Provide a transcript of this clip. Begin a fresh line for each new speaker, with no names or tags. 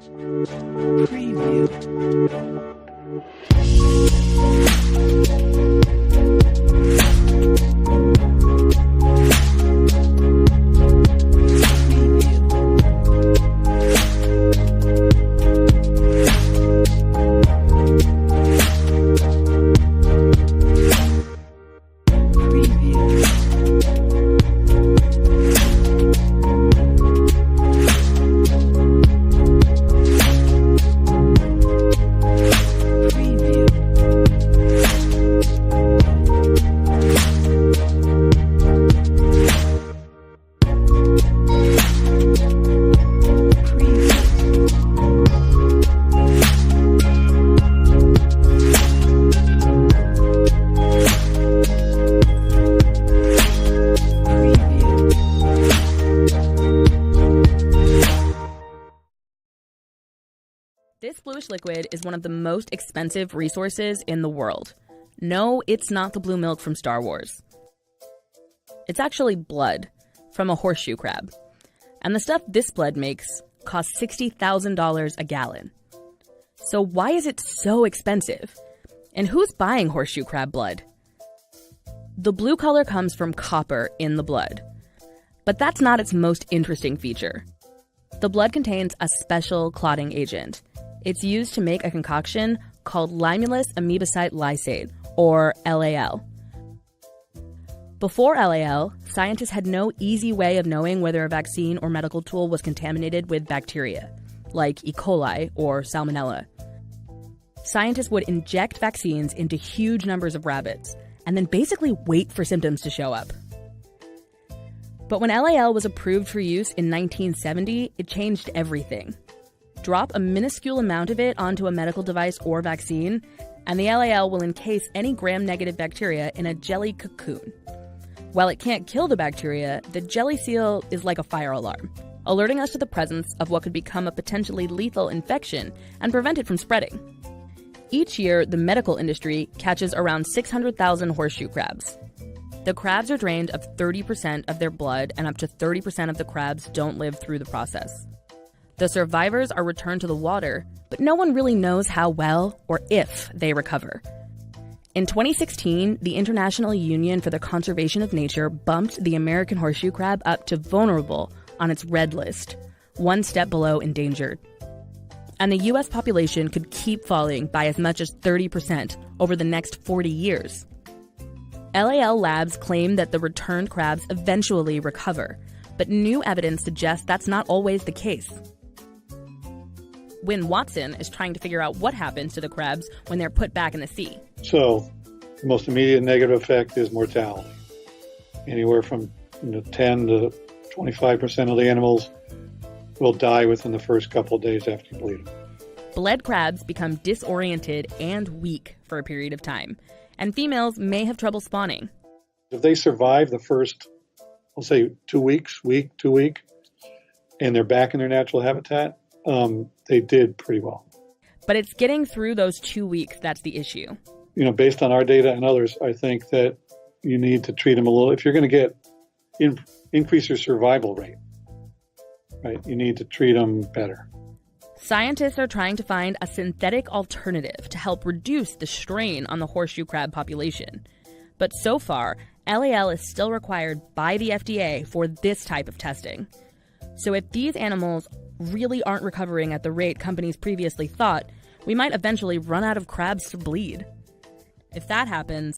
Preview.
This bluish liquid is one of the most expensive resources in the world. No, it's not the blue milk from Star Wars. It's actually blood from a horseshoe crab. And the stuff this blood makes costs $60,000 a gallon. So why is it so expensive? And who's buying horseshoe crab blood? The blue color comes from copper in the blood. But that's not its most interesting feature. The blood contains a special clotting agent. It's used to make a concoction called limulus amoebocyte lysate, or LAL. Before LAL, scientists had no easy way of knowing whether a vaccine or medical tool was contaminated with bacteria, like E. coli or Salmonella. Scientists would inject vaccines into huge numbers of rabbits, and then basically wait for symptoms to show up. But when LAL was approved for use in 1970, it changed everything. Drop a minuscule amount of it onto a medical device or vaccine, and the LAL will encase any gram-negative bacteria in a jelly cocoon. While it can't kill the bacteria, the jelly seal is like a fire alarm, alerting us to the presence of what could become a potentially lethal infection and prevent it from spreading. Each year, the medical industry catches around 600,000 horseshoe crabs. The crabs are drained of 30% of their blood, and up to 30% of the crabs don't live through the process. The survivors are returned to the water, but no one really knows how well or if they recover. In 2016, the International Union for the Conservation of Nature bumped the American horseshoe crab up to vulnerable on its red list, one step below endangered. And the U.S. population could keep falling by as much as 30% over the next 40 years. LAL Labs claim that the returned crabs eventually recover, but new evidence suggests that's not always the case. Wynn Watson is trying to figure out what happens to the crabs when they're put back in the sea.
So the most immediate negative effect is mortality. Anywhere from 10 to 25% of the animals will die within the first couple of days after you bleed them.
Bled crabs become disoriented and weak for a period of time, and females may have trouble spawning.
If they survive the first, I'll say 2 weeks, and they're back in their natural habitat, they did pretty well.
But it's getting through those 2 weeks that's the issue.
Based on our data and others, I think that you need to treat them a little. If you're going to get increase your survival rate, right, you need to treat them better.
Scientists are trying to find a synthetic alternative to help reduce the strain on the horseshoe crab population. But so far, LAL is still required by the FDA for this type of testing. So if these animals really aren't recovering at the rate companies previously thought, we might eventually run out of crabs to bleed. If that happens,